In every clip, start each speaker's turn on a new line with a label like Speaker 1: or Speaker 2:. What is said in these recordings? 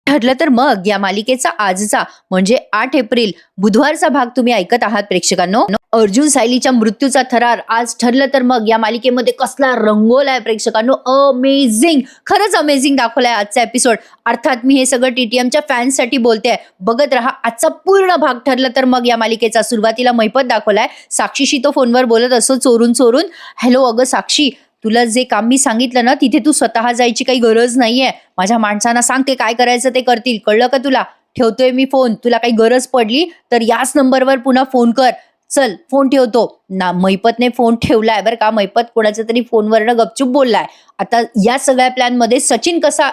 Speaker 1: ठरलं तर मग या मालिकेचा आजचा म्हणजे 8 एप्रिल बुधवारचा भाग तुम्ही ऐकत आहात प्रेक्षकांनो. अर्जुन सायलीच्या मृत्यूचा थरार आज ठरलं तर मग या मालिकेमध्ये कसला रंगवलाय प्रेक्षकांनो. अमेझिंग, खरंच अमेझिंग दाखवलाय आजचा एपिसोड. अर्थात मी हे सगळं टीटीएमच्या फॅन्ससाठी बोलते. बघत राहा आजचा पूर्ण भाग. ठरलं तर मग या मालिकेचा सुरुवातीला मैपत दाखवलाय. साक्षीशी तो फोनवर बोलत असो चोरून चोरून. हॅलो अगं साक्षी, तुला जे काम मी सांगितलं ना तिथे तू स्वतः जायची काही गरज नाहीये. माझ्या माणसांना सांग ते काय करायचं ते करतील, कळलं का तुला? ठेवतोय मी फोन. तुला काही गरज पडली तर याच नंबरवर पुन्हा फोन कर. चल फोन ठेवतो ना. मैपतने फोन ठेवलाय बरं का. मैपत कोणाच्या तरी फोनवरनं गपचूप बोललाय. आता या सगळ्या प्लॅन मध्ये सचिन कसा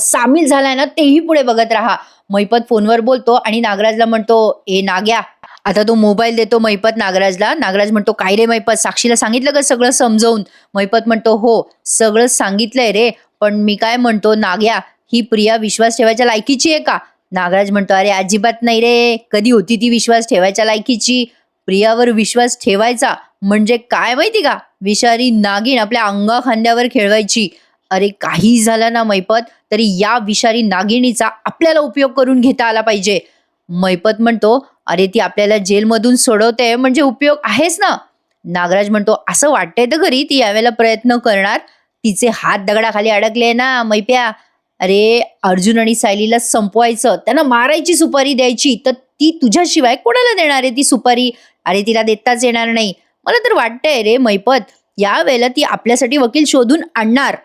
Speaker 1: सामील झालाय ना तेही पुढे बघत राहा. मैपत फोनवर बोलतो आणि नागराजला म्हणतो, ए नाग्या. आता तो मोबाईल देतो मैपत नागराजला. नागराज म्हणतो, काय रे मैपत, साक्षीला सांगितलं का सगळं समजावून? मैपत म्हणतो, हो सगळं सांगितलंय रे, पण मी काय म्हणतो नाग्या, ही प्रिया विश्वास ठेवायच्या लायकीची आहे का? नागराज म्हणतो, अरे अजिबात नाही रे. कधी होती ती विश्वास ठेवायच्या लायकीची? प्रियावर विश्वास ठेवायचा म्हणजे काय माहिती का? विषारी नागिन आपल्या अंगा खांद्यावर खेळवायची. अरे काही झालं ना मैपत, तरी या विषारी नागिनीचा आपल्याला उपयोग करून घेता आला पाहिजे. मैपत म्हणतो, अरे ती आपल्याला जेलमधून सोडवते म्हणजे उपयोग आहेच ना. नागराज म्हणतो, असं वाटतंय तर खरी ती यावेळेला प्रयत्न करणार. तिचे हात दगडाखाली अडकले ना मैप्या. अरे अर्जुन आणि सायलीला संपवायचं, त्यांना मारायची सुपारी द्यायची, तर ती तुझ्याशिवाय कोणाला देणार आहे ती सुपारी? अरे तिला देताच येणार नाही. मला तर वाटतंय रे मैपत, यावेळेला ती आपल्यासाठी वकील शोधून आणणार.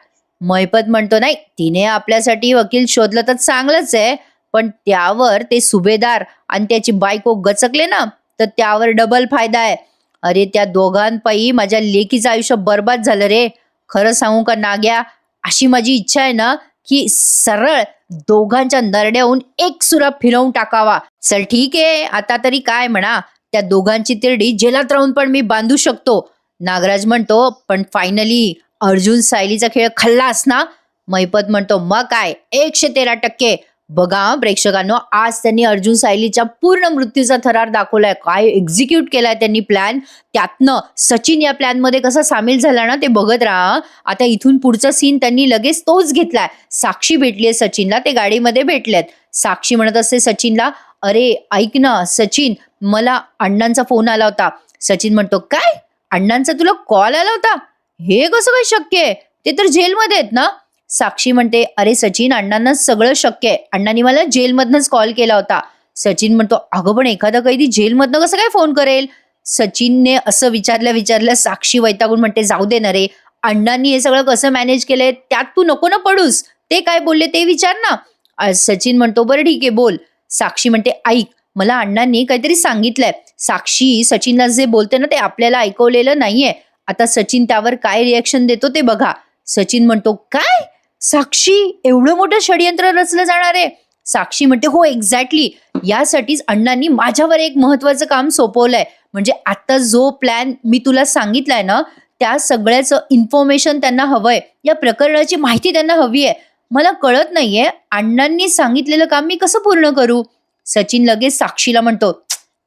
Speaker 1: मैपत म्हणतो, नाही तिने आपल्यासाठी वकील शोधलं तर चांगलंच आहे, पण त्यावर ते सुभेदार आणि त्याची बायको गचकले ना तर त्यावर डबल फायदा आहे. अरे त्या दोघांपायी माझ्या लेकीचं आयुष्य बर्बाद झालं रे. खरं सांगू का नाग्या, अशी माझी इच्छा आहे ना की सरळ दोघांच्या नरड्याहून एक सुरा फिरवून टाकावा. चल ठीक आहे, आता तरी काय म्हणा, त्या दोघांची तिरडी जेलात राहून पण मी बांधू शकतो. नागराज म्हणतो, पण फायनली अर्जुन सायलीचा खेळ खल्लास ना? मैपत म्हणतो, मग काय 113%. बघा प्रेक्षकांनो, आज त्यांनी अर्जुन सायलीच्या पूर्ण मृत्यूचा थरार दाखवलाय. काय एक्झिक्यूट केलाय त्यांनी प्लॅन. त्यातनं सचिन या प्लॅन मध्ये कसा सामील झाला ना ते बघत राहा. आता इथून पुढचा सीन त्यांनी लगेच तोच घेतलाय. साक्षी भेटलीये सचिनला, ते गाडीमध्ये भेटलेत. साक्षी म्हणत असते सचिनला, अरे ऐक ना सचिन, मला अण्णांचा फोन आला होता. सचिन म्हणतो, काय अण्णांचा तुला कॉल आला होता? हे कसं काय शक्य आहे? ते तर जेलमध्ये आहेत ना. साक्षी म्हणते, अरे सचिन अण्णांना सगळं शक्य आहे. अण्णांनी मला जेलमधनच कॉल केला होता. सचिन म्हणतो, अगं पण एखादा कैदी जेलमधनं कसं काय फोन करेल? सचिनने असं विचारल्या साक्षी वैतागून म्हणते, जाऊ दे ना रे, अण्णांनी हे सगळं कसं मॅनेज केलंय त्यात तू नको ना पडूस. ते काय बोलले ते विचार ना. सचिन म्हणतो, बरं ठीक आहे बोल. साक्षी म्हणते, ऐक, मला अण्णांनी काहीतरी सांगितलंय. साक्षी सचिनला जे बोलते ना ते आपल्याला ऐकवलेलं नाहीये. आता सचिन त्यावर काय रिएक्शन देतो ते बघा. सचिन म्हणतो, काय साक्षी, एवढं मोठं षडयंत्र रचलं जाणार आहे? साक्षी म्हणते, हो एक्झॅक्टली, यासाठीच अण्णांनी माझ्यावर एक महत्वाचं काम सोपवलंय. म्हणजे आता जो प्लॅन मी तुला सांगितलाय ना त्या सगळ्याचं इन्फॉर्मेशन त्यांना हवंय. या प्रकरणाची माहिती त्यांना हवी आहे. मला कळत नाहीये अण्णांनी सांगितलेलं काम मी कसं पूर्ण करू. सचिन लगेच साक्षीला म्हणतो,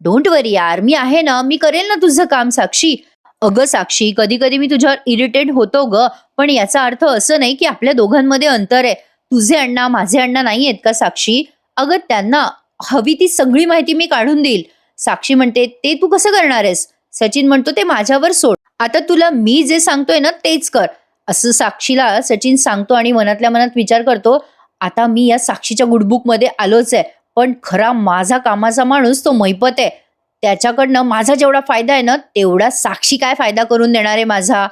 Speaker 1: डोंट वरी यार, मी आहे ना, मी करेल ना तुझं काम साक्षी. अगं साक्षी, कधी कधी मी तुझ्यावर इरिटेट होतो ग, पण याचा अर्थ असं नाही की आपल्या दोघांमध्ये अंतर आहे. तुझे अण्णा माझे अण्णा नाही आहेत का साक्षी? अगं त्यांना हवी ती सगळी माहिती मी काढून देईल. साक्षी म्हणते, ते तू कसं करणार आहेस? सचिन म्हणतो, ते माझ्यावर सोड. आता तुला मी जे सांगतोय ना तेच कर, असं साक्षीला सचिन सांगतो आणि मनातल्या मनात विचार करतो, आता मी या साक्षीच्या गुडबुक मध्ये आलोच आहे, पण खरा माझा कामाचा माणूस तो मैपत आहे. त्याच्याकडनं माझा जेवढा फायदा आहे ना तेवढा साक्षी काय फायदा करून देणार आहे माझा.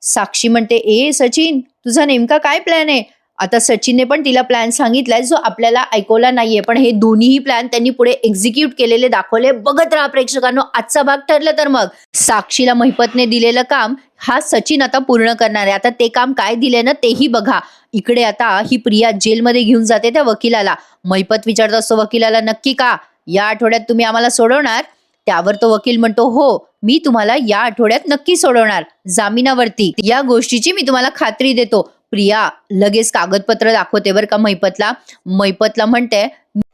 Speaker 1: साक्षी म्हणते, ए सचिन, तुझा नेमका काय प्लॅन आहे? आता सचिनने पण तिला प्लॅन सांगितलाय जो आपल्याला ऐकवला नाहीये, पण हे दोन्हीही प्लॅन त्यांनी पुढे एक्झिक्यूट केलेले दाखवले. बघत राहा प्रेक्षकांनो आजचा भाग. ठरलं तर मग साक्षीला मैपतने दिलेलं काम हा सचिन आता पूर्ण करणार आहे. आता ते काम काय दिले ना तेही बघा. इकडे आता ही प्रिया जेलमध्ये घेऊन जाते त्या वकिलाला. मैपत विचारत असतो वकिलाला, नक्की का या आठवड्यात तुम्ही आम्हाला सोडवणार? त्यावर तो वकील म्हणतो, हो मी तुम्हाला या आठवड्यात नक्की सोडवणार, जामिनावरती. या गोष्टीची मी तुम्हाला खात्री देतो. प्रिया लगेच कागदपत्र दाखवते बरं का मैपतला. मैपतला म्हणते,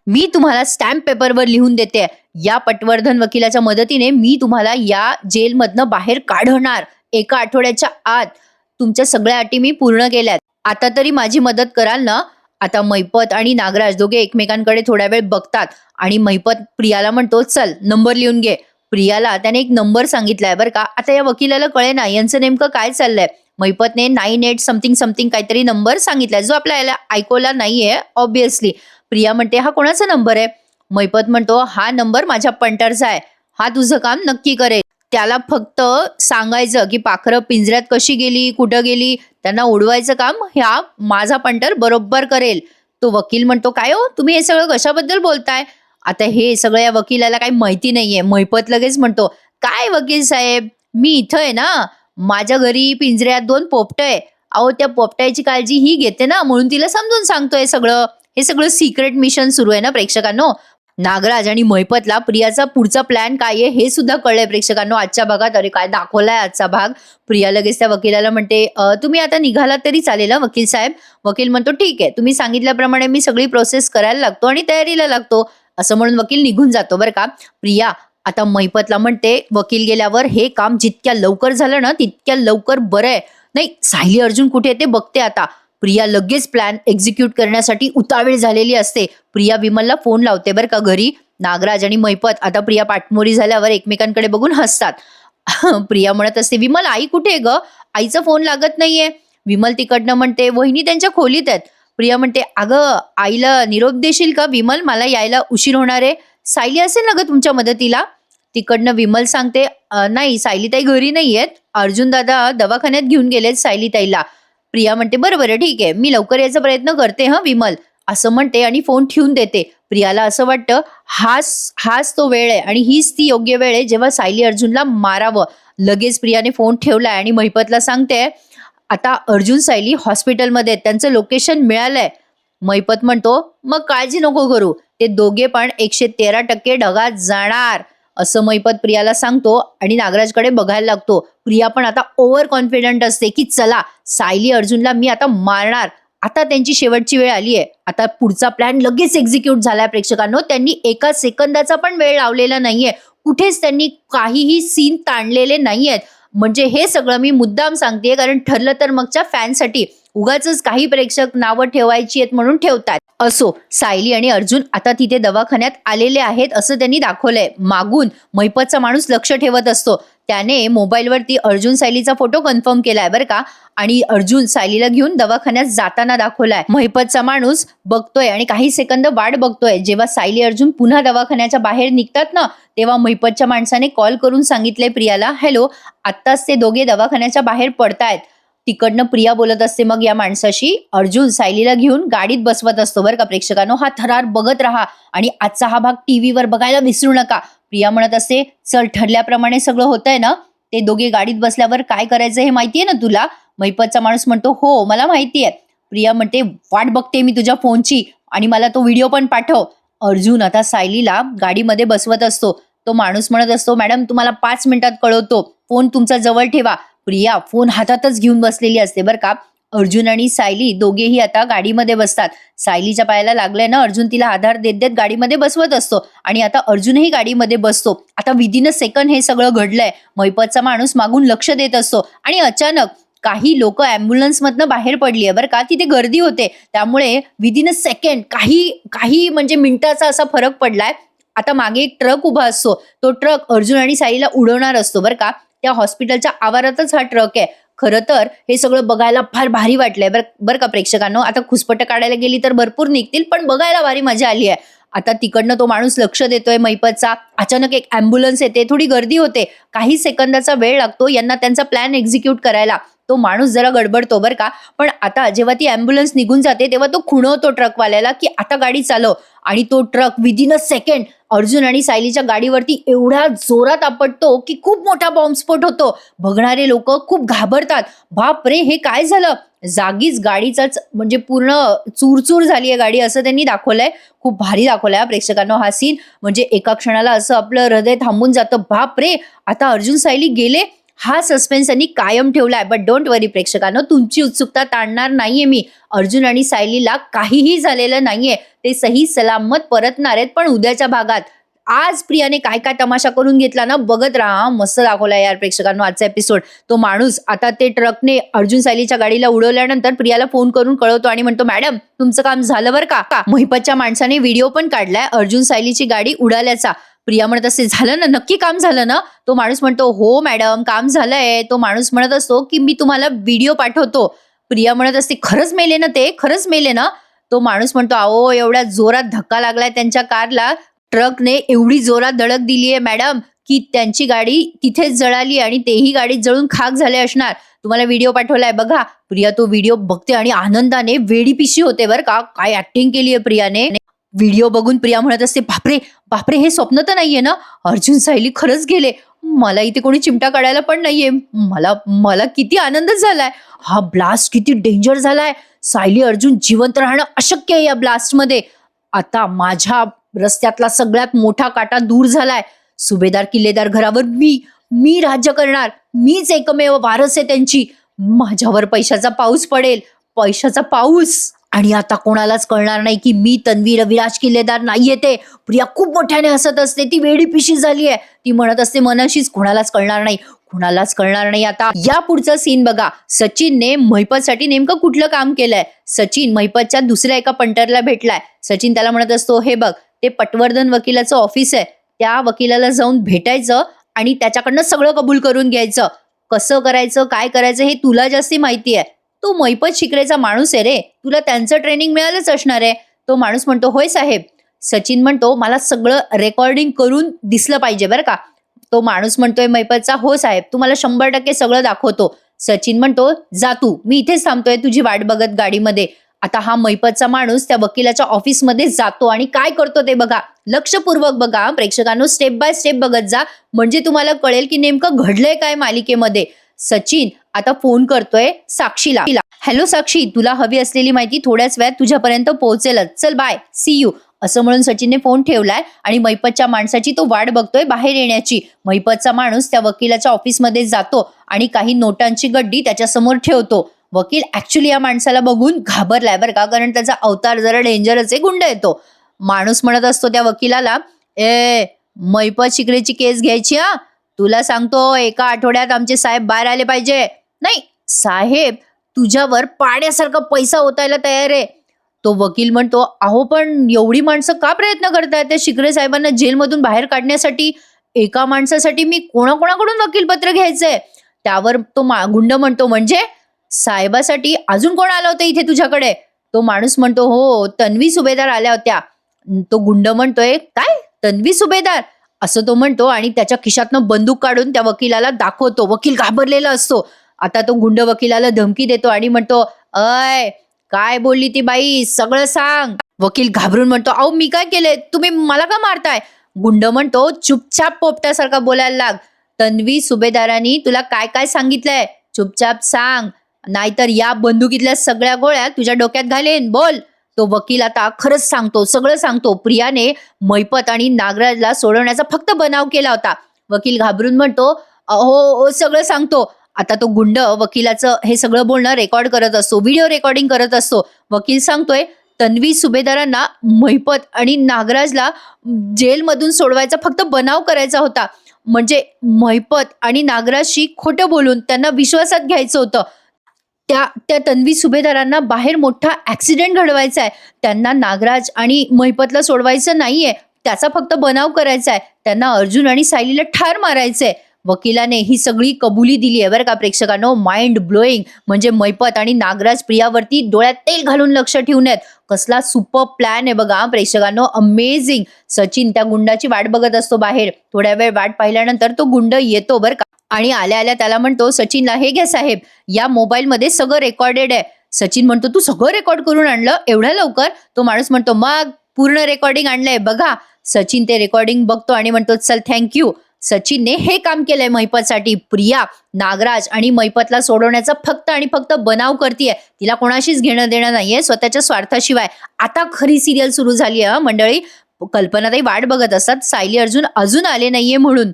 Speaker 1: मी तुम्हाला स्टॅम्प पेपरवर लिहून देते, या पटवर्धन वकिलाच्या मदतीने मी तुम्हाला या जेलमधनं बाहेर काढणार 1 आठवड्याच्या आत. तुमच्या सगळ्या अटी मी पूर्ण केल्यात. आता तरी माझी मदत कराल ना? आता मैपत आणि नागराज दोघे एकमेकांकडे थोड्या वेळ बघतात आणि मैपत प्रियाला म्हणतो, चल नंबर लिहून घे. प्रियाला त्याने एक नंबर सांगितलाय बरं का. आता या वकिलाला कळेना यांचं नेमकं काय चाललंय. मैपतने 98 समथिंग समथिंग काहीतरी नंबर सांगितलाय जो आपल्याला ऐकवला नाहीये ऑब्विसली. प्रिया म्हणते, हा कोणाचा नंबर आहे? मैपत म्हणतो, हा नंबर माझ्या पंटरचा आहे. हा तुझं काम नक्की करेल. त्याला फक्त सांगायचं की पाखरं पिंजऱ्यात कशी गेली, कुठं गेली, त्यांना उडवायचं काम ह्या माझा पंटर बरोबर करेल. तो वकील म्हणतो, काय हो तुम्ही हे सगळं कशाबद्दल बोलताय? आता हे सगळं या वकिलाला काही माहिती नाहीये. मैपत लगेच म्हणतो, काय वकील साहेब, मी इथं आहे ना, माझ्या घरी पिंजऱ्यात 2 पोपट आहे. अहो त्या पोपटाची काळजी ही घेते ना, म्हणून तिला समजून सांगतोय सगळं. हे सगळं सिक्रेट मिशन सुरू आहे ना प्रेक्षकांनो. नागराज आणि मैपतला प्रियाचा पुढचा प्लॅन काय आहे हे सुद्धा कळलंय प्रेक्षकांनो आजच्या भागात. अरे काय दाखवलाय आजचा भाग. प्रिया लगेच त्या वकिलाला म्हणते, तुम्ही आता निघालात तरी चालेल वकील साहेब. वकील म्हणतो, ठीक आहे, तुम्ही सांगितल्याप्रमाणे मी सगळी प्रोसेस करायला लागतो आणि तयारीला लागतो. असं म्हणून वकील निघून जातो बरं का. प्रिया आता मैपतला म्हणते, वकील गेल्यावर हे काम जितक्या लवकर झालं ना तितक्या लवकर बरं आहे. नाही, सायली अर्जुन कुठे ते बघते आता. प्रिया लगेच प्लॅन एक्झिक्यूट करण्यासाठी उतावीळ झालेली असते. प्रिया विमलला फोन लावते बरं का घरी. नागराज आणि मैपत आता प्रिया पाठमोरी झाल्यावर एकमेकांकडे बघून हसतात. प्रिया म्हणत असते, विमल आई कुठे ग? आईचा फोन लागत नाहीये. विमल तिकडनं म्हणते, वहिनी त्यांच्या खोलीत आहेत. प्रिया म्हणते, अगं आईला निरोप देशील का विमल, मला यायला उशीर होणार आहे. सायली असेल ना ग तुमच्या मदतीला? तिकडनं विमल सांगते, नाही सायलीताई घरी नाहीयेत, अर्जुन दादा दवाखान्यात घेऊन गेलेत सायलीताईला. प्रिया म्हणते, बरं ठीक आहे, मी लवकर यायचा प्रयत्न करते विमल, असं म्हणते आणि फोन ठेवून देते. प्रियाला असं वाटतं हाच तो वेळ आहे आणि हीच ती योग्य वेळ आहे जेव्हा सायली अर्जुनला मारावं. लगेच प्रियाने फोन ठेवलाय आणि मैपतला सांगते, आता अर्जुन सायली हॉस्पिटलमध्ये त्यांचं लोकेशन मिळालंय. मैपत म्हणतो, मग काळजी नको करू, ते दोघे पण 113% ढगात जाणार, असं मैपत प्रियाला सांगतो आणि नागराजकडे बघायला लागतो. प्रिया पण आता ओव्हर कॉन्फिडंट असते की चला सायली अर्जुनला मी आता मारणार. आता त्यांची शेवटची वेळ आली आहे. आता पुढचा प्लॅन लगेच एक्झिक्यूट झालाय प्रेक्षकांनो. त्यांनी एका सेकंदाचा पण वेळ लावलेला नाहीये. कुठेच त्यांनी काहीही सीन ताणलेले नाहीयेत. म्हणजे हे सगळं मी मुद्दाम सांगतेय कारण ठरलं तर मगच्या फॅनसाठी. उगाच काही प्रेक्षक नावं ठेवायची आहेत म्हणून ठेवतात. असो, सायली आणि अर्जुन आता तिथे दवाखान्यात आलेले आहेत असं त्यांनी दाखवलंय. मागून मैपतचा माणूस लक्ष ठेवत असतो. त्याने मोबाईलवरती अर्जुन सायलीचा फोटो कन्फर्म केलाय बरं का आणि अर्जुन सायलीला घेऊन दवाखान्यात जाताना दाखवलाय. मैपतचा माणूस बघतोय आणि काही सेकंद वाट बघतोय. जेव्हा सायली अर्जुन पुन्हा दवाखान्याच्या बाहेर निघतात ना तेव्हा मैपतच्या माणसाने कॉल करून सांगितलंय प्रियाला, हॅलो, आत्ताच ते दोघे दवाखान्याच्या बाहेर पडतायत. तिकडनं प्रिया बोलत असते मग या माणसाशी. अर्जुन सायलीला घेऊन गाडीत बसवत असतो बरं का प्रेक्षकांनो. हा थरार बघत राहा आणि आजचा हा भाग टीव्हीवर बघायला विसरू नका. प्रिया म्हणत असते, चल ठरल्याप्रमाणे सगळं होतंय ना, ते दोघे गाडीत बसल्यावर काय करायचं हे माहितीये ना तुला? मैपतचा माणूस म्हणतो, हो मला माहितीये. प्रिया म्हणते, वाट बघते मी तुझ्या फोनची आणि मला तो व्हिडिओ पण पाठव. अर्जुन आता सायलीला गाडीमध्ये बसवत असतो. तो माणूस म्हणत असतो, मॅडम तुम्हाला 5 मिनिटात कळवतो, फोन तुमचा जवळ ठेवा. प्रिया फोन हातातच घेऊन बसलेली असते बरं का. अर्जुन आणि सायली दोघेही आता गाडीमध्ये बसतात. सायलीच्या पायाला लागलंय ना, अर्जुन तिला आधार देत देत गाडीमध्ये बसवत असतो आणि आता अर्जुनही गाडीमध्ये बसतो. आता विदिन अ सेकंड हे सगळं घडलंय. मैपतचा माणूस मागून लक्ष देत असतो आणि अचानक काही लोक अँब्युलन्स मधनं बाहेर पडली आहे बरं का. तिथे गर्दी होते त्यामुळे विदिन अ सेकंड काही म्हणजे मिनिटाचा असा फरक पडलाय. आता मागे एक ट्रक उभा असतो. तो ट्रक अर्जुन आणि सायलीला उडवणार असतो बरं का. त्या हॉस्पिटलच्या आवारातच हा ट्रक आहे. खरं तर हे सगळं बघायला फार भारी वाटलंय बरं का प्रेक्षकांनो. आता खुसपट काढायला गेली तर भरपूर निघतील पण बघायला भारी मजा आली आहे. आता तिकडनं तो माणूस लक्ष देतोय मैपतचा. अचानक एक अँब्युलन्स येते. थोडी गर्दी होते. काही सेकंदाचा वेळ लागतो यांना त्यांचा प्लॅन एक्झिक्यूट करायला. तो माणूस जरा गडबडतो बरं का. पण आता जेव्हा ती अँब्युलन्स निघून जाते तेव्हा तो खुणवतो ट्रकवाल्याला की आता गाडी चालव आणि तो truck within a second Arjun आणि सायलीच्या गाडीवरती एवढ्या जोरात आपटतो की खूप मोठा बॉम्बस्फोट होतो. बघणारे लोक खूप घाबरतात. बाप रे, हे काय झालं? जागीच गाडीचाच म्हणजे पूर्ण चूरचूर झाली आहे गाडी असं त्यांनी दाखवलंय. खूप भारी दाखवलाय प्रेक्षकांनो हा सीन. म्हणजे एका क्षणाला असं आपलं हृदय थांबून जातं. बाप रे, आता अर्जुन सायली गेले. हा सस्पेन्स त्यांनी कायम ठेवलाय. बट डोंट वरी प्रेक्षकांनो, तुमची उत्सुकता ताणणार नाहीये मी. अर्जुन आणि सायलीला काहीही झालेलं नाहीये. ते सही सलामत परतणार आहेत पण उद्याच्या भागात. आज प्रियाने काय काय तमाशा करून घेतला ना, बघत राहा. मस्त दाखवला यार प्रेक्षकांनो आजचा एपिसोड. तो माणूस आता ते ट्रकने अर्जुन सायलीच्या गाडीला उडवल्यानंतर प्रियाला फोन करून कळवतो आणि म्हणतो, मॅडम तुमचं काम झालं बरं का. महिपतच्या माणसाने व्हिडिओ पण काढलाय अर्जुन सायलीची गाडी उडाल्याचा. प्रिया म्हणत असते, झालं ना, नक्की काम झालं ना. तो माणूस म्हणतो, हो मॅडम काम झालंय. तो माणूस म्हणत असतो की मी तुम्हाला व्हिडिओ पाठवतो. प्रिया म्हणत असते, खरंच मेले ना ते, खरंच मेले ना. तो माणूस म्हणतो, अहो एवढ्या जोरात धक्का लागलाय त्यांच्या कारला, ट्रकने एवढी जोरात धडक दिलीये मॅडम की त्यांची गाडी तिथेच जळाली आणि तेही गाडीत जळून खाक झाले असणार. तुम्हाला व्हिडिओ पाठवलाय बघा. प्रिया तो व्हिडिओ बघते आणि आनंदाने वेडी पिशी होते बरं का. काय ऍक्टिंग केली आहे प्रियाने. व्हिडिओ बघून प्रिया म्हणत असते, बापरे बापरे, हे स्वप्न तर नाहीये ना, अर्जुन सायली खरंच गेले. मला इथे कोणी चिमटा काढायला पण नाहीये. मला मला किती आनंद झालाय. हा ब्लास्ट किती डेंजर झालाय. सायली अर्जुन जिवंत राहणं अशक्य आहे या ब्लास्ट मध्ये. आता माझ्या रस्त्यातला सगळ्यात मोठा काटा दूर झालाय. सुभेदार किल्लेदार घरावर मी राज्य करणार. मीच एकमेव वारस आहे त्यांची. माझ्यावर पैशाचा पाऊस पडेल, पैशाचा पाऊस. आणि आता कोणालाच कळणार नाही की मी तन्वी रविराज किल्लेदार नाहीये ते. प्रिया खूप मोठ्याने हसत असते. ती वेडी पिशी झाली आहे. ती म्हणत असते मनाशीच, कोणालाच कळणार नाही, कोणालाच कळणार नाही. आता या पुढचा सीन बघा. सचिनने महिपतसाठी नेमकं कुठलं काम केलंय. सचिन महिपतच्या दुसऱ्या एका पंटरला भेटलाय. सचिन त्याला म्हणत असतो, हे बघ ते पटवर्धन वकिलाचं ऑफिस आहे, त्या वकिलाला जाऊन भेटायचं आणि त्याच्याकडनं सगळं कबूल करून घ्यायचं. कसं करायचं, काय करायचं हे तुला जास्ती माहिती आहे. तो महिपत शिकरेचा माणूस आहे रे, तुला त्यांचं ट्रेनिंग मिळालंच असणार आहे. तो माणूस म्हणतो, होय साहेब. सचिन म्हणतो, मला सगळं रेकॉर्डिंग करून दिसलं पाहिजे बरं का. तो माणूस म्हणतोय महिपतचा, हो साहेब तुम्हाला 100% सगळं दाखवतो. सचिन म्हणतो, जा तू, मी इथेच थांबतोय तुझी वाट बघत गाडीमध्ये. आता हा महिपतचा माणूस त्या वकिलाच्या ऑफिसमध्ये जातो आणि काय करतो ते बघा. लक्षपूर्वक बघा प्रेक्षकांनो, स्टेप बाय स्टेप बघत जा, म्हणजे तुम्हाला कळेल की नेमकं घडलंय काय मालिकेमध्ये. सचिन आता फोन करतोय साक्षीला. हॅलो साक्षी, तुला हवी असलेली माहिती थोड्याच वेळात तुझ्यापर्यंत पोहोचेलच, चल बाय, सी यू. असं म्हणून सचिनने फोन ठेवलाय आणि महिपतच्या माणसाची तो वाट बघतोय बाहेर येण्याची. महिपतचा माणूस त्या वकिलाच्या ऑफिसमध्ये जातो आणि काही नोटांची गड्डी त्याच्यासमोर ठेवतो. वकील ऍक्च्युली या माणसाला बघून घाबरलाय बरं का, कारण त्याचा अवतार जरा डेंजरच आहे, गुंड येतो. माणूस म्हणत असतो त्या वकिलाला, महिपत शिकरेची केस घ्यायची हा, तुला सांगतो एका आठवड्यात आमचे साहेब बाहेर आले पाहिजे. नाही साहेब, तुझ्यावर पाण्यासारखा पैसा ओतायला तयार आहे. तो वकील म्हणतो, अहो पण एवढी माणसं का प्रयत्न करतायत त्या शिकरे साहेबांना जेलमधून बाहेर काढण्यासाठी. एका माणसासाठी मी कोणाकोणाकडून वकीलपत्र घ्यायचंय. त्यावर तो गुंड म्हणतो, म्हणजे साहेबासाठी अजून कोण आलं होतं इथे तुझ्याकडे. तो माणूस म्हणतो, हो तन्वी सुभेदार आल्या होत्या. तो गुंड म्हणतोय, काय तन्वी सुभेदार, असं तो म्हणतो आणि त्याच्या खिशातनं बंदूक काढून त्या वकिलाला दाखवतो. वकील घाबरलेला असतो. आता तो गुंड वकिलाला धमकी देतो आणि म्हणतो, अय काय बोलली ती बाई, सगळं सांग. वकील घाबरून म्हणतो, अहो मी काय केलंय, तुम्ही मला का मारताय. गुंड म्हणतो, चुपचाप पोपट्यासारखा बोलायला लाग. तन्वी सुभेदारांनी तुला काय काय सांगितलंय, चुपचाप सांग, नाहीतर या बंदुकीतल्या सगळ्या गोळ्या तुझ्या डोक्यात घालेन, बोल. तो वकील आता खरंच सांगतो, सगळं सांगतो. प्रियाने महिपत आणि नागराजला सोडवण्याचा फक्त बनाव केला होता. वकील घाबरून म्हणतो, हो सगळं सांगतो. आता तो गुंड वकिलाचं हे सगळं बोलणं रेकॉर्ड करत असतो, व्हिडिओ रेकॉर्डिंग करत असतो. वकील सांगतोय, तन्वी सुभेदारांना महिपत आणि नागराजला जेलमधून सोडवायचा फक्त बनाव करायचा होता. म्हणजे महिपत आणि नागराजशी खोटं बोलून त्यांना विश्वासात घ्यायचं होतं. त्या तन्वी सुभेदारांना बाहेर मोठा ऍक्सिडेंट घडवायचा आहे. त्यांना नागराज आणि महिपतला सोडवायचं नाहीये, त्याचा फक्त बनाव करायचा आहे. त्यांना अर्जुन आणि सायलीला ठार मारायचंय. वकिलाने ही सगळी कबुली दिली आहे बरं का प्रेक्षकांनो. Mind blowing. म्हणजे महिपत आणि नागराज प्रियावरती डोळ्यात तेल घालून लक्ष ठेवून आहेत. कसला सुपर प्लॅन आहे बघा प्रेक्षकांनो, अमेझिंग. सचिन त्या गुंडाची वाट बघत असतो बाहेर. थोड्या वेळ वाट पाहिल्यानंतर तो गुंड येतो बरं का, आणि आल्या आल्या त्याला म्हणतो, सचिनला, हे घ्या साहेब, या मोबाईलमध्ये सगळं रेकॉर्डेड आहे. सचिन म्हणतो, तू सगळं रेकॉर्ड करून आणलं एवढ्या लवकर. तो माणूस म्हणतो, मग पूर्ण रेकॉर्डिंग आणलंय बघा. सचिन ते रेकॉर्डिंग बघतो आणि म्हणतो, चल थँक्यू. सचिनने हे काम केलंय महिपतसाठी. प्रिया नागराज आणि महिपतला सोडवण्याचा फक्त आणि फक्त बनाव करतीये. तिला कोणाशीच घेणं देणं नाहीये स्वतःच्या स्वार्थाशिवाय. आता खरी सिरियल सुरू झाली आहे मंडळी. कल्पनाताई वाट बघत असतात सायली अर्जुन अजून आले नाहीये म्हणून.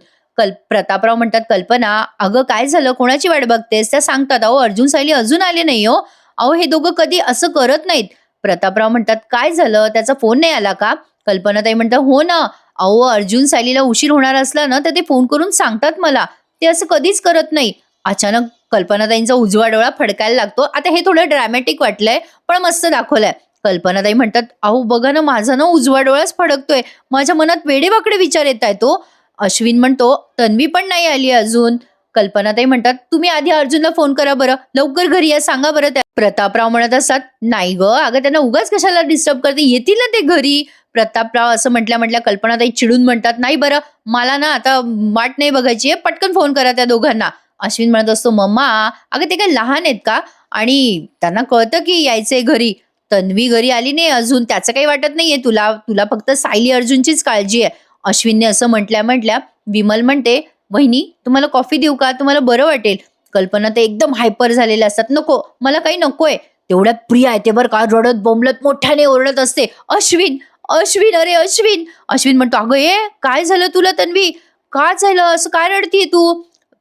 Speaker 1: प्रतापराव म्हणतात, कल्पना अगं काय झालं, कोणाची वाट बघतेस. त्या सांगतात, अहो अर्जुन सायली अजून आले नाही हो, अहो हे दोघं कधी असं करत नाहीत. प्रतापराव म्हणतात, काय झालं, त्याचा फोन नाही आला का. कल्पनाताई म्हणतात, "हो ना. अहो, अर्जुन सायलीला उशीर होणार असला ना, तर ते फोन करून सांगतात मला. ते असं कधीच करत नाही." अचानक कल्पनाताईंचा उजवा डोळा फडकायला लागतो. आता हे थोडं ड्रॅमॅटिक वाटलंय, पण मस्त दाखवलंय. कल्पनाताई म्हणतात, "अहो, बघा ना, माझा ना उजवा डोळाच फडकतोय. माझ्या मनात वेडेवाकडे विचार येतायत ओ." अश्विन म्हणतो, "तन्वी पण नाही आली अजून." कल्पनाताई म्हणतात, "तुम्ही आधी अर्जुनला फोन करा बरं. लवकर घरी या, सांगा बरं त्या." प्रतापराव म्हणत असतात, "नाही गं, अगं त्यांना उगाच कशाला डिस्टर्ब करते, येतील ना ते घरी." प्रतापराव असं म्हटल्या कल्पनाताई चिडून म्हणतात, "नाही बरं, मला ना आता वाट नाही बघायची आहे, पटकन फोन करा त्या दोघांना." अश्विन म्हणत असतो, "मम्मा, अगं ते काय लहान आहेत का? आणि त्यांना कळतं की यायचंय घरी. तन्वी घरी आली नाही अजून, त्याचं काही वाटत नाहीये तुला. तुला फक्त सायली अर्जुनचीच काळजी आहे." अश्विनने असं म्हटल्या विमल म्हणते, "वहिनी, तुम्हाला कॉफी देऊ का? तुम्हाला बरं वाटेल." कल्पना ते एकदम हायपर झालेल्या असतात, "नको, मला काही नकोय." तेवढ्यात प्रिया येते बरं का, रडत बोंबलत मोठ्याने ओरडत असते, "अश्विन, अश्विन, अरे अश्विन." अश्विन म्हणतो, "अगं ये, काय झालं तुला तन्वी? का झालं? असं काय रडतीये तू?"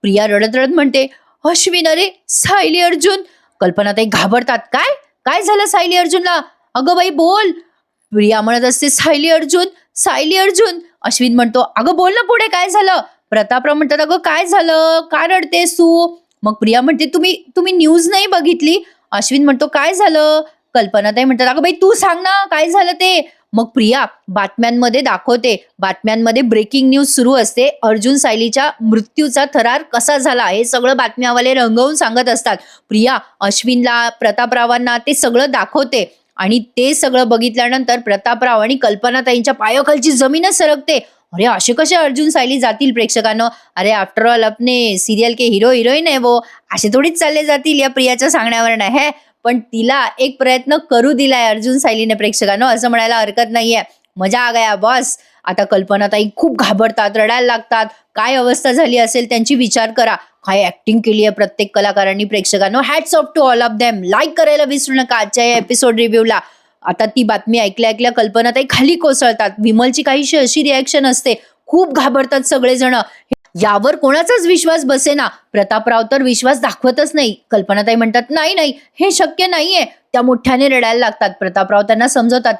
Speaker 1: प्रिया रडत रडत म्हणते, "अश्विन, अरे सायली अर्जुन." कल्पनाताई घाबरतात, "काय? काय झालं सायली अर्जुनला? अगं बाई बोल." प्रिया म्हणत असते, "सायली अर्जुन, सायली अर्जुन." अश्विन म्हणतो, "अगं बोल ना पुढे, काय झालं?" प्रतापराव म्हणतात, "अगं काय झालं? का रडतेस तू?" मग प्रिया म्हणते, "तुम्ही तुम्ही न्यूज नाही बघितली?" अश्विन म्हणतो, "काय झालं?" कल्पनाताई म्हणतात, "अगं बाई तू सांग ना, काय झालं ते?" मग प्रिया बातम्यांमध्ये दाखवते. बातम्यांमध्ये ब्रेकिंग न्यूज सुरू असते. अर्जुन सायलीच्या मृत्यूचा थरार कसा झाला हे सगळं बातम्यावाले रंगवून सांगत असतात. प्रिया अश्विनला, प्रतापरावांना ते सगळं दाखवते. आणि ते सगळं बघितल्यानंतर प्रतापराव आणि कल्पनाताईंच्या पायाखालची जमीनच सरकते. अरे असे कसे अर्जुन सायली जातील प्रेक्षकांनो? अरे आफ्टर ऑल अपने सिरियल के हीरो हिरोईन है वो. असे थोडीच चालले जातील या प्रियाच्या सांगण्यावर हे. पण तिला एक प्रयत्न करू दिलाय अर्जुन सायलीने प्रेक्षकांनो, असं म्हणायला हरकत नाहीये. मजा आ गया बॉस. आता कल्पनाताई खूप घाबरतात, रडायला लागतात. काय अवस्था झाली असेल त्यांची विचार करा. काय ऍक्टिंग केली आहे प्रत्येक कलाकारांनी प्रेक्षकांनो. Hats off to all of them. Like करायला विसरू नका आजच्या या एपिसोड रिव्ह्यूला. आता ती बातमी ऐकल्या कल्पनाताई खाली कोसळतात. विमलची काहीशी अशी रिॲक्शन असते, खूप घाबरतात सगळेजण. यावर कोणाचाच विश्वास बसेना. प्रतापराव तर विश्वास दाखवतच नाही. कल्पनाताई म्हणतात, "नाही नाही, हे शक्य नाहीये." त्या मोठ्याने रडायला लागतात. प्रतापराव त्यांना समजवतात,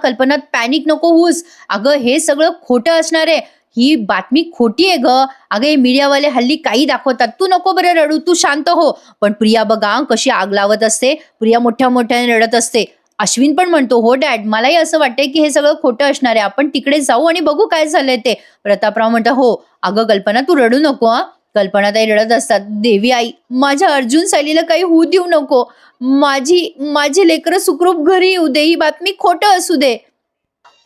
Speaker 1: कल्पना पॅनिक नको होऊस. अगं हे सगळं खोटं असणार आहे. ही बातमी खोटी आहे ग. अगं हे मीडियावाले हल्ली काही दाखवतात. तू नको बरं रडू, तू शांत हो. पण प्रिया बघा कशी आग लावत असते. प्रिया मोठ्या मोठ्याने रडत असते. अश्विन पण म्हणतो, "हो डॅड, मलाही असं वाटतंय की हे सगळं खोटं असणार आहे. आपण तिकडे जाऊ आणि बघू काय झालंय ते." प्रतापराव म्हणतात, "हो अगं कल्पना, तू रडू नको हं." कल्पनाताई रडत असतात, "देवी आई, माझ्या अर्जुन सायलीला काही होऊ देऊ नको. माझी माझी लेकरं सुखरूप घरी येऊ दे. ही बातमी खोटं असू दे."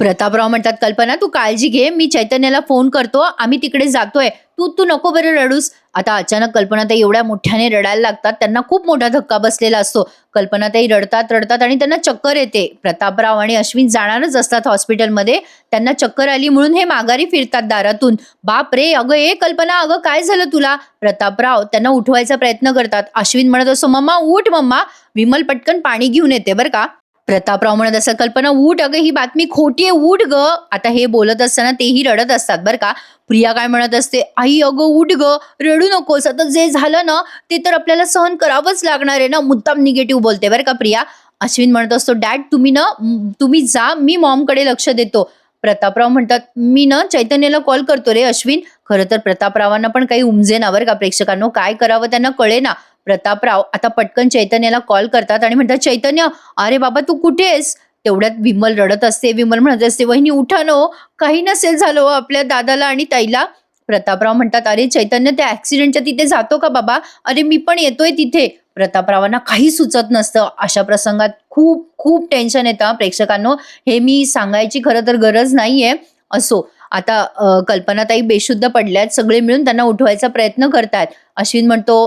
Speaker 1: प्रतापराव म्हणतात, "कल्पना तू काळजी घे, मी चैतन्याला फोन करतो, आम्ही तिकडे जातोय. तू तू नको बरं रडूस." आता अचानक कल्पनाताई एवढ्या मोठ्याने रडायला लागतात, त्यांना खूप मोठा धक्का बसलेला असतो. कल्पनाताई रडतात रडतात आणि त्यांना चक्कर येते. प्रतापराव आणि अश्विन जाणारच असतात हॉस्पिटलमध्ये. त्यांना चक्कर आली म्हणून हे माघारी फिरतात दारातून. "बाप रे, अगं ए कल्पना, अगं काय झालं तुला?" प्रतापराव त्यांना उठवायचा प्रयत्न करतात. अश्विन म्हणत असतो, "मम्मा उठ मम्मा." विमल पटकन पाणी घेऊन येते बरं का. प्रतापराव म्हणत असतात, "कल्पना उठ, अगं ही बातमी खोटी आहे, उठ ग." आता हे बोलत असताना तेही रडत असतात बरं का. प्रिया काय म्हणत असते, "आई अगं उठ ग, रडू नकोस. आता जे झालं ना ते तर आपल्याला सहन करावंच लागणार आहे ना." मुद्दाम निगेटिव्ह बोलते बरं का प्रिया. अश्विन म्हणत असतो, "डॅड तुम्ही जा, मी मॉमकडे लक्ष देतो." प्रतापराव म्हणतात, "मी ना चैतन्याला कॉल करतो रे अश्विन." खरं तर प्रतापरावांना पण काही उमजेना बरं का प्रेक्षकांनो, काय करावं त्यांना कळेना. प्रतापराव आता पटकन चैतन्याला कॉल करतात आणि म्हणतात, "चैतन्य, अरे बाबा तू कुठे आहेस?" तेवढ्यात विमल रडत असते. विमल म्हणत असते, "वहिनी उठा ना हो, काही नसेल झालं हो आपल्या दादाला आणि ताईला." प्रतापराव म्हणतात, "अरे चैतन्य, त्या ऍक्सिडेंटच्या तिथे जातो का बाबा? अरे मी पण येतोय तिथे." प्रतापरावांना काही सुचत नसतं. अशा प्रसंगात खूप खूप टेन्शन येतं हं प्रेक्षकांनो. हे मी सांगायची खरं तर गरज नाहीये. असो, आता कल्पनाताई बेशुद्ध पडल्यात. सगळे मिळून त्यांना उठवायचा प्रयत्न करतायत. अश्विन म्हणतो,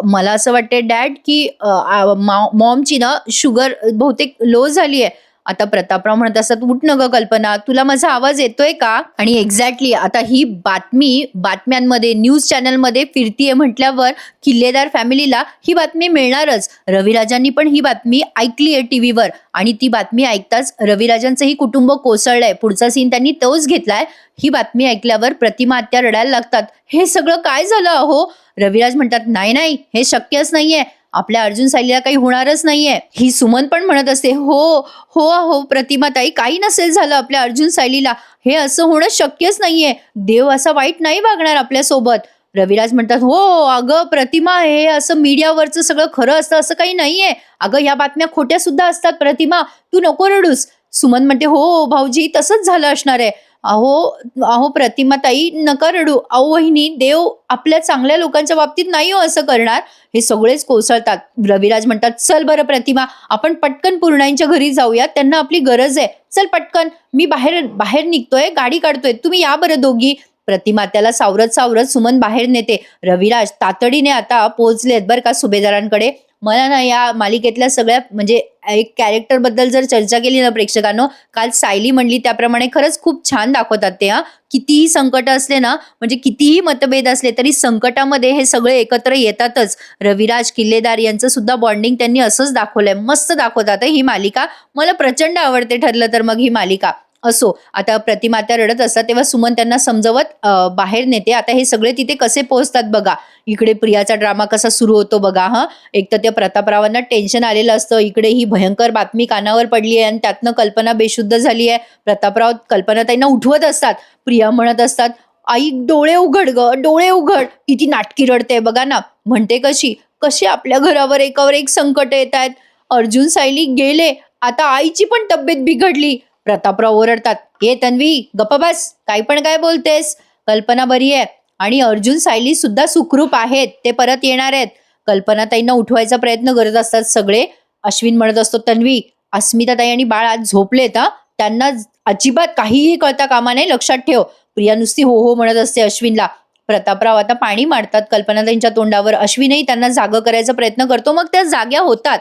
Speaker 1: मला असं वाटतंय डॅड की मॉमची ना शुगर बहुतेक लो झाली आहे." आता प्रतापराव म्हणत असतात, "उठ न ग कल्पना, तुला माझा आवाज येतोय का?" आणि एक्झॅक्टली आता ही बातमी बातम्यांमध्ये न्यूज चॅनलमध्ये फिरतीये म्हटल्यावर किल्लेदार फॅमिलीला ही बातमी मिळणारच. रविराजांनी पण ही बातमी ऐकली आहे टीव्हीवर आणि ती बातमी ऐकताच रविराजांचंही कुटुंब कोसळलंय. पुढचा सीन त्यांनी तोच घेतलाय. ही बातमी ऐकल्यावर प्रतिमा आत्या रडायला लागतात. "हे सगळं काय झालं अहो?" रविराज म्हणतात, "नाही नाही, हे शक्यच नाहीये. आपल्या अर्जुन सायलीला काही होणारच नाहीये. ही सुमन पण म्हणत असते, हो हो हो प्रतिमाताई, काही नसेल झालं आपल्या अर्जुन सायलीला, हे असं होणं शक्यच नाहीये, देव असा वाईट नाही वागणार आपल्यासोबत. रविराज म्हणतात, हो अगं प्रतिमा, हे असं मीडियावरचं सगळं खरं असतं असं काही नाहीये, अगं ह्या बातम्या खोट्या सुद्धा असतात प्रतिमा, तू नको रडूस. सुमन म्हणते, हो भाऊजी तसंच झालं असणार आहे. अहो अहो प्रतिमाताई नका रडू, अहो वहिनी, देव आपल्या चांगल्या लोकांच्या बाबतीत नाही हो असं करणार. हे सगळेच कोसळतात. रविराज म्हणतात, चल बरं प्रतिमा, आपण पटकन पूर्णाईंच्या घरी जाऊया, त्यांना आपली गरज आहे, चल पटकन, मी बाहेर बाहेर निघतोय, गाडी काढतोय, तुम्ही या बरं दोघी. प्रतिमा त्याला सावरत सावरत सुमन बाहेर नेते. रविराज तातडीने आता पोहोचलेत बरं का सुभेदारांकडे. मला ना या मालिकेतल्या सगळ्या म्हणजे एक कॅरेक्टर बद्दल जर चर्चा केली ना प्रेक्षकांनो, काल सायली म्हणली त्याप्रमाणे खरंच खूप छान दाखवतात ते. कितीही संकट असले ना, म्हणजे कितीही मतभेद असले तरी संकटामध्ये हे सगळे एकत्र येतातच. रविराज किल्लेदार यांचं सुद्धा बॉन्डिंग त्यांनी असंच दाखवलंय, मस्त दाखवतात ही मालिका. मला प्रचंड आवडते ठरलं तर मग ही मालिका. असो, आता प्रतिमा त्या रडत असतात तेव्हा सुमन त्यांना समजवत बाहेर नेते. आता हे सगळे तिथे कसे पोहोचतात बघा. इकडे प्रियाचा ड्रामा कसा सुरू होतो बघा. एक तर त्या प्रतापरावांना टेन्शन आलेलं असतं, इकडे ही भयंकर बातमी कानावर पडली आहे आणि त्यातनं कल्पना बेशुद्ध झाली आहे. प्रतापराव कल्पनाताईंना उठवत असतात. प्रिया म्हणत असतात, आई डोळे उघड ग, डोळे उघड. किती नाटकी रडते बघा ना. म्हणते कशी आपल्या घरावर एकावर एक संकट येत आहेत. अर्जुन सायली गेले, आता आईची पण तब्येत बिघडली. प्रतापराव ओरडतात, हे तन्वी गप्प बस, काही पण काय बोलतेस, कल्पना बरी आहे आणि अर्जुन सायली सुद्धा सुखरूप आहेत, ते परत येणार आहेत. कल्पनाताईंना उठवायचा प्रयत्न करत असतात सगळे. अश्विन म्हणत असतो, तन्वी, अस्मिताताई आणि बाळ आज झोपलेत, त्यांना अजिबात काहीही कळता कामा नये, लक्षात ठेव. प्रिया नुसती हो हो म्हणत असते अश्विनला. प्रतापराव आता पाणी मारतात कल्पनाताईंच्या तोंडावर. अश्विनही त्यांना जागं करायचा प्रयत्न करतो, मग त्या जाग्या होतात.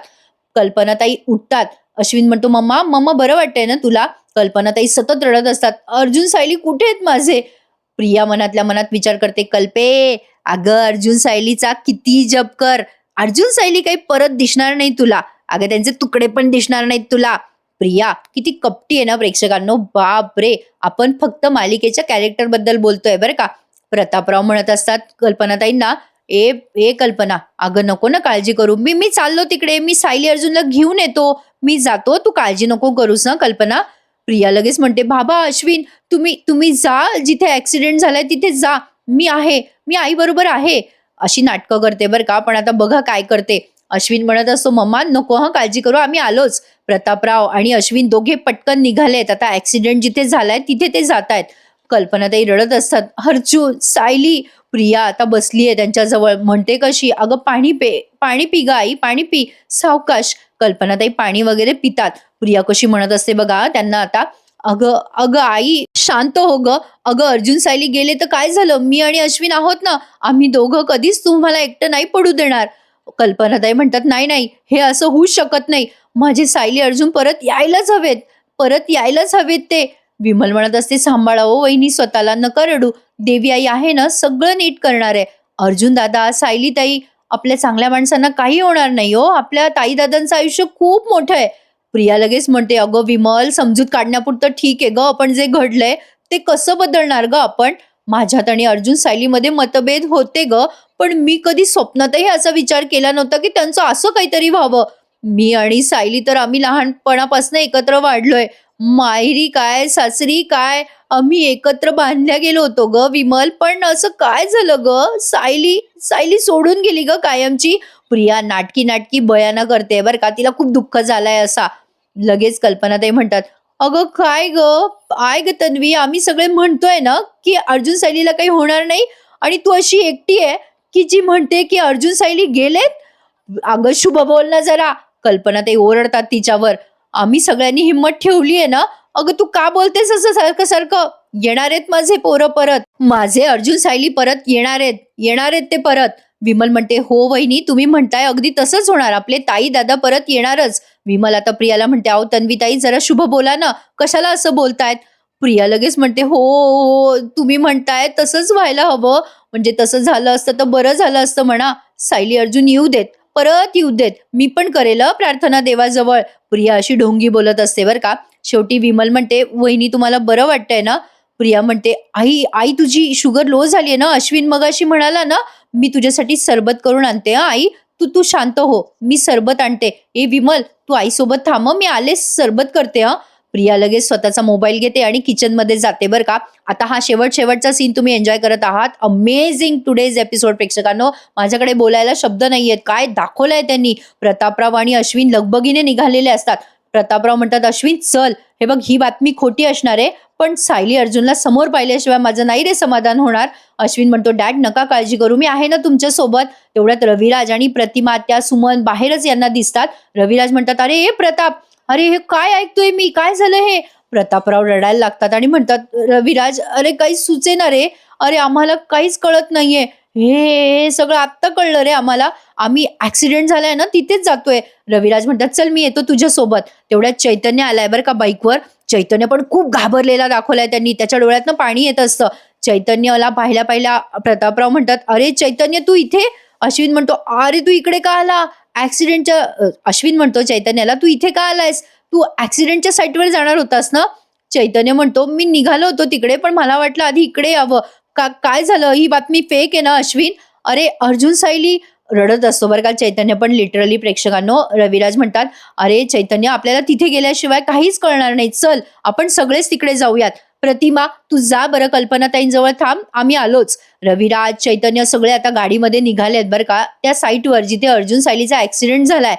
Speaker 1: कल्पनाताई उठतात. अश्विन म्हणतो, मम्मा मम्मा बरं वाटतंय ना तुला. कल्पनाताई सतत रडत असतात, अर्जुन सायली कुठे आहेत माझे. प्रिया मनातल्या मनात विचार करते, कल्पे अगं अर्जुन सायलीचा किती जप कर, अर्जुन सायली काही परत दिसणार नाही तुला, अगं त्यांचे तुकडे पण दिसणार नाहीत तुला. प्रिया किती कपटी आहे ना प्रेक्षकांनो, बाप रे, आपण फक्त मालिकेच्या कॅरेक्टर बद्दल बोलतोय बरं का. प्रतापराव म्हणत असतात कल्पनाताईंना, ए कल्पना, अगं नको ना काळजी करू, मी चाललो तिकडे, मी सायली अर्जुनला घेऊन येतो, मी जातो, तू काळजी नको करूस ना कल्पना. प्रिया लगेच म्हणते, बाबा अश्विन, तुम्ही जा, जिथे ऍक्सिडेंट झालाय तिथे जा, मी आहे, मी आई बरोबर आहे. अशी नाटकं करते बरं का, पण आता बघा काय करते. अश्विन म्हणत असतो, मम्मा नको काळजी करू, आम्ही आलोच. प्रतापराव आणि अश्विन दोघे पटकन निघालेत. आता ऍक्सिडेंट जिथे झालाय तिथे ते जात आहेत. कल्पनाताई रडत असतात, अर्जुन सायली. प्रिया आता बसलीये त्यांच्याजवळ. म्हणते अगं पाणी पी ग आई, पाणी पी, सावकाश. कल्पनाताई पाणी वगैरे पितात. प्रिया कशी म्हणत असते बघा त्यांना आता, अगं अगं आई शांत हो ग, अगं अर्जुन सायली गेले तर काय झालं, मी आणि अश्विन आहोत ना, आम्ही दोघं कधीच तुम्हाला एकटं नाही पडू देणार. कल्पनाताई म्हणतात, नाही, हे असं होऊच शकत नाही, माझे सायली अर्जुन परत यायलाच हवेत ते. विमल म्हणत असते, सांभाळा ओ वहिनी स्वतःला, नका रडू, देवी आई आहे ना, सगळं नीट करणार आहे. अर्जुन दादा, सायली ताई, आपल्या चांगल्या माणसांना काही होणार नाही हो, आपल्या ताई दादांचं आयुष्य खूप मोठं आहे. प्रिया लगेच म्हणते, अगं विमल, समजूत काढण्यापुरतं ठीक आहे ग, आपण जे घडलंय ते कसं बदलणार ग आपण. माझ्यात आणि अर्जुन सायलीमध्ये मतभेद होते ग, पण मी कधी स्वप्नातही असा विचार केला नव्हता की त्यांचं असं काहीतरी व्हावं. मी आणि सायली तर आम्ही लहानपणापासून एकत्र वाढलोय, माहेरी काय सासरी काय आम्ही एकत्र बांधल्या गेलो होतो ग विमल, पण असं काय झालं ग, सायली सोडून गेली ग कायमची. प्रिया नाटकी बयाना करते बरं का, तिला खूप दुःख झालाय असा. लगेच कल्पनाताई म्हणतात, अगं काय ग तन्वी, आम्ही सगळे म्हणतोय ना की अर्जुन सायलीला काही होणार नाही, आणि तू अशी एकटी आहे की जी म्हणते की अर्जुन सायली गेलेत. अगं शुभ बोल ना जरा. कल्पनाताई ओरडतात तिच्यावर. आम्ही सगळ्यांनी हिंमत ठेवली आहे ना, अगं तू का बोलतेस असं सारखं. येणार आहेत माझे पोरं परत, माझे अर्जुन सायली परत येणार आहेत ते परत. विमल म्हणते, हो वहिनी, तुम्ही म्हणताय अगदी तसंच होणार, आपले ताई दादा परत येणारच. विमल आता प्रियाला म्हणते, अहो तन्वी ताई, जरा शुभ बोला ना, कशाला असं बोलतायत. प्रिया लगेच म्हणते, हो तुम्ही म्हणताय तसंच व्हायला हवं, म्हणजे तसं झालं असतं तर बरं झालं असतं म्हणा, सायली अर्जुन परत येऊ देत, मी पण करेल प्रार्थना देवाजवळ. प्रिया अशी ढोंगी बोलत असते बरं का. शेवटी विमल म्हणते, वहिनी तुम्हाला बरं वाटतंय ना. प्रिया म्हणते, आई तुझी शुगर लो झाली आहे ना, अश्विन मगाशी म्हणाला ना, मी तुझ्यासाठी सरबत करून आणते आई, तू तू शांत हो, मी सरबत आणते. ए विमल, तू आईसोबत थांब हं, मी आलेच सरबत करते हा. प्रिया लगेच स्वतःचा मोबाईल घेते आणि किचन मध्ये जाते बरं का. आता हा शेवटचा सीन तुम्ही एन्जॉय करत आहात. अमेझिंग टुडेज एपिसोड प्रेक्षकांनो. माझ्याकडे बोलायला शब्द नाहीयेत. काय दाखवलंय त्यांनी. प्रतापराव आणि अश्विन लगबगीने निघालेले असतात. प्रतापराव म्हणतात, अश्विन चल, हे बघ ही बातमी खोटी असणार आहे, पण सायली अर्जुनला समोर पाहिल्याशिवाय माझं नाही रे समाधान होणार. अश्विन म्हणतो, डॅड नका काळजी करू, मी आहे ना तुमच्या सोबत. तेवढ्यात रविराज आणि प्रतिमा, त्या सुमन बाहेरच यांना दिसतात. रविराज म्हणतात, अरे हे प्रताप, अरे हे काय ऐकतोय मी, काय झालं हे. प्रतापराव रडायला लागतात आणि म्हणतात, रविराज अरे काही सुचेना रे, अरे आम्हाला काहीच कळत नाहीये. हे सगळं आत्ता कळलं रे आम्हाला, आम्ही ऍक्सिडेंट झालाय ना तिथेच जातोय. रविराज म्हणतात, चल मी येतो तुझ्या सोबत. तेवढ्यात चैतन्य आलाय बरं का बाईकवर. चैतन्य पण खूप घाबरलेला दाखवलाय त्यांनी, त्याच्या डोळ्यातनं पाणी येत असतं. चैतन्यला पाहिल्या प्रतापराव म्हणतात, अरे चैतन्य तू इथे. अश्विन म्हणतो, अरे तू इकडे का आला ऍक्सिडेंटच्या. अश्विन म्हणतो चैतन्याला, तू इथे का आलायस, तू ऍक्सिडेंटच्या साईटवर जाणार होतास ना. चैतन्य म्हणतो, मी निघालो होतो तिकडे, पण मला वाटलं आधी इकडे यावं. काय झालं, ही बातमी फेक आहे ना अश्विन. अरे अर्जुन सायली. रडत असतो बरं का चैतन्य पण लिटरली प्रेक्षकांनो. रविराज म्हणतात, अरे चैतन्य आपल्याला तिथे गेल्याशिवाय काहीच कळणार नाही, चल आपण सगळेच तिकडे जाऊयात. प्रतिमा तू जा बरं, कल्पनाताईंजवळ थांब, आम्ही आलोच. रविराज चैतन्य सगळे आता गाडीमध्ये निघालेत बरं का, त्या साईटवर जिथे अर्जुन सायलीचा ऍक्सिडेंट झालाय.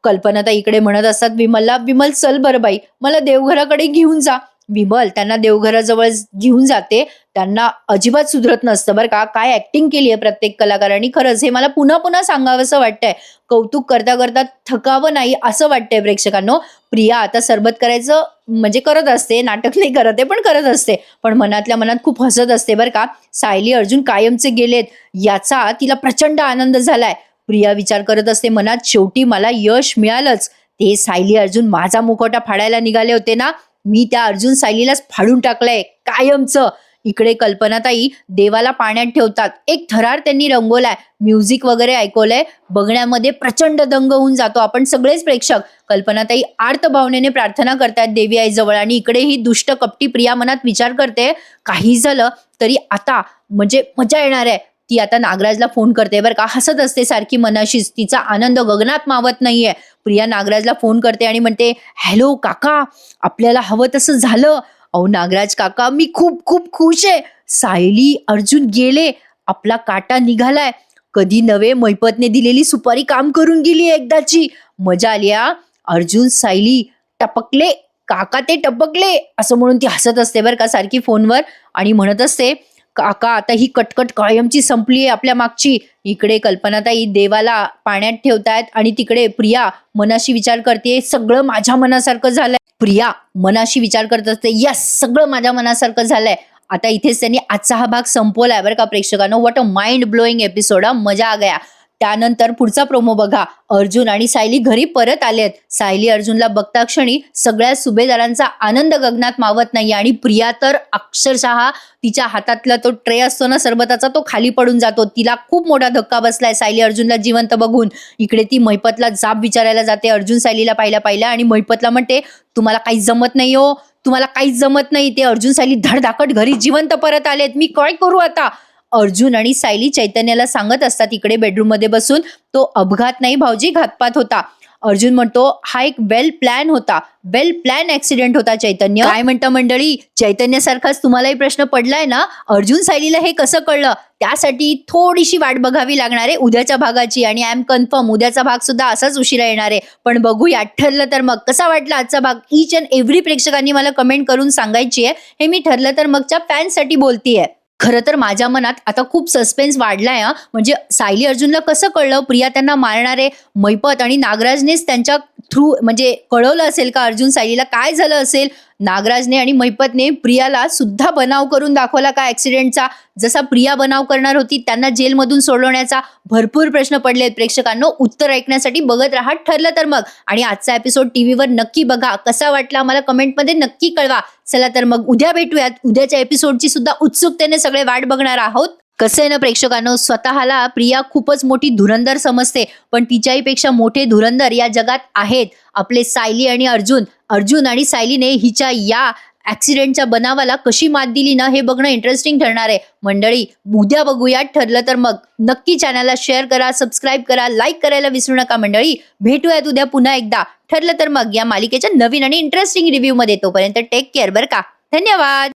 Speaker 1: कल्पनाताई इकडे म्हणत असतात विमलला, विमल चल बरं बाई, मला देवघराकडे घेऊन जा. विमल त्यांना देवघराजवळ घेऊन जाते. त्यांना अजिबात सुधरत नसतं बरं का. काय ऍक्टिंग केली आहे प्रत्येक कलाकारांनी, खरंच हे मला पुन्हा पुन्हा सांगावंसं वाटतंय. कौतुक करता करता थकावं नाही असं वाटतंय प्रेक्षकांनो. प्रिया आता सरबत करायचं म्हणजे करत असते, नाटक नाही करत आहे पण करत असते, पण मनातल्या मनात खूप हसत असते बरं का. सायली अर्जुन कायमचे गेलेत याचा तिला प्रचंड आनंद झालाय. प्रिया विचार करत असते मनात, शेवटी मला यश मिळालंच. ते सायली अर्जुन माझा मुखवटा फाडायला निघाले होते ना, मी त्या अर्जुन सायलीलाच फाडून टाकलंय कायमचं. इकडे कल्पनाताई देवाला पाण्यात ठेवतात. एक थरार त्यांनी रंगवलाय, म्युझिक वगैरे ऐकवलंय. बघण्यामध्ये प्रचंड दंग होऊन जातो आपण सगळेच प्रेक्षक. कल्पनाताई आर्त भावनेने प्रार्थना करतात देवी आई जवळ, आणि इकडे ही दुष्ट कपटी प्रिया मनात विचार करते, काही झालं तरी आता म्हणजे मजा येणार आहे. ती आता नागराजला फोन करते बरं का, हसत असते सारखी मनाशीच, तिचा आनंद गगनात मावत नाहीये. प्रिया नागराजला फोन करते आणि म्हणते, हॅलो काका, आपल्याला हवं तसं झालं. अहो नागराज काका, मी खूप खूप खुश आहे. सायली अर्जुन गेले, आपला काटा निघालाय. कधी नव्हे, मैपतने दिलेली सुपारी काम करून गेली एकदाची. मजा आली हा. अर्जुन सायली टपकले, काका ते टपकले असं म्हणून ती हसत असते बरं का सारखी फोनवर, आणि म्हणत असते, काका आता ही कटकट कायमची संपली आहे आपल्या मागची. इकडे कल्पनाताई देवाला पाण्यात ठेवतायत आणि तिकडे प्रिया मनाशी विचार करते, सगळं माझ्या मनासारखं झालंय. प्रिया मनाशी विचार करत असते, यस सगळं माझ्या मनासारखं झालंय. आता इथेच त्यांनी आजचा हा भाग संपवलाय बरं का प्रेक्षकांनो. What a mind blowing episode, मजा आ गया. त्यानंतर पुढचा प्रोमो बघा. अर्जुन आणि सायली घरी परत आलेत. सायली अर्जुनला बघता क्षणी सगळ्या सुभेदारांचा आनंद गगनात मावत नाही, आणि प्रिया तर अक्षरशः तिच्या हातातला तो ट्रे असतो ना सरबताचा, तो खाली पडून जातो. तिला खूप मोठा धक्का बसलाय सायली अर्जुनला जिवंत बघून. इकडे ती मैपतला जाब विचारायला जाते अर्जुन सायलीला पाहिल्या, आणि मैपतला म्हणते, तुम्हाला काहीच जमत नाही हो, तुम्हाला काहीच जमत नाही. ते अर्जुन सायली धडधाकट घरी जिवंत परत आलेत, मी काय करू आता. अर्जुन आणि सायली चैतन्याला सांगत असतात इकडे बेडरूम मध्ये बसून, तो अपघात नाही भाऊजी, घातपात होता. अर्जुन म्हणतो, हा एक वेल प्लॅन होता, वेल प्लॅन ऍक्सिडेंट होता. चैतन्य काय म्हणता मंडळी, चैतन्यासारखाच तुम्हालाही प्रश्न पडलाय ना, अर्जुन सायलीला हे कसं कळलं. त्यासाठी थोडीशी वाट बघावी लागणार आहे उद्याच्या भागाची, आणि आय एम कन्फर्म उद्याचा भाग सुद्धा असाच उशिरा येणार आहे. पण बघूया, ठरलं तर मग कसा वाटला आजचा भाग, ईच अँड एव्हरी प्रेक्षकांनी मला कमेंट करून सांगायची आहे. हे मी ठरलं तर मगच्या फॅन्ससाठी बोलतीये. खरं तर माझ्या मनात आता खूप सस्पेन्स वाढलाय. म्हणजे सायली अर्जुनला कसं कळलं, प्रिया त्यांना मारणारे मैपत आणि नागराजनेच त्यांच्या थ्रू म्हणजे कळवलं असेल का अर्जुन सायलीला, काय झालं असेल. नागराजने आणि मैपतने प्रियाला सुद्धा बनाव करून दाखवला का ऍक्सिडेंटचा, जसा प्रिया बनाव करणार होती त्यांना जेलमधून सोडवण्याचा. भरपूर प्रश्न पडलेत प्रेक्षकांनो. उत्तर ऐकण्यासाठी बघत राहा ठरलं तर मग, आणि आजचा एपिसोड टीव्हीवर नक्की बघा. कसा वाटला मला कमेंटमध्ये नक्की कळवा. चला तर मग उद्या भेटूयात. उद्याच्या एपिसोडची सुद्धा उत्सुकतेने सगळे वाट बघणार आहोत. कसं आहे ना प्रेक्षकांनो, स्वतःला प्रिया खूपच मोठी धुरंधर समजते, पण तिच्याही पेक्षा मोठे धुरंधर या जगात आहेत. आपले सायली आणि अर्जुन. अर्जुन आणि सायलीने हिच्या या ऍक्सिडेंटच्या बनावाला कशी मात दिली ना हे बघणं इंटरेस्टिंग ठरणार आहे मंडळी. उद्या बघूयात. ठरलं तर मग नक्की चॅनलला शेअर करा, सबस्क्राईब करा, लाईक करायला विसरू नका मंडळी. भेटूयात उद्या पुन्हा एकदा. ठरलं तर मग या मालिकेच्या नवीन आणि इंटरेस्टिंग रिव्ह्यू मध्ये. तोपर्यंत टेक केअर बरं का. धन्यवाद.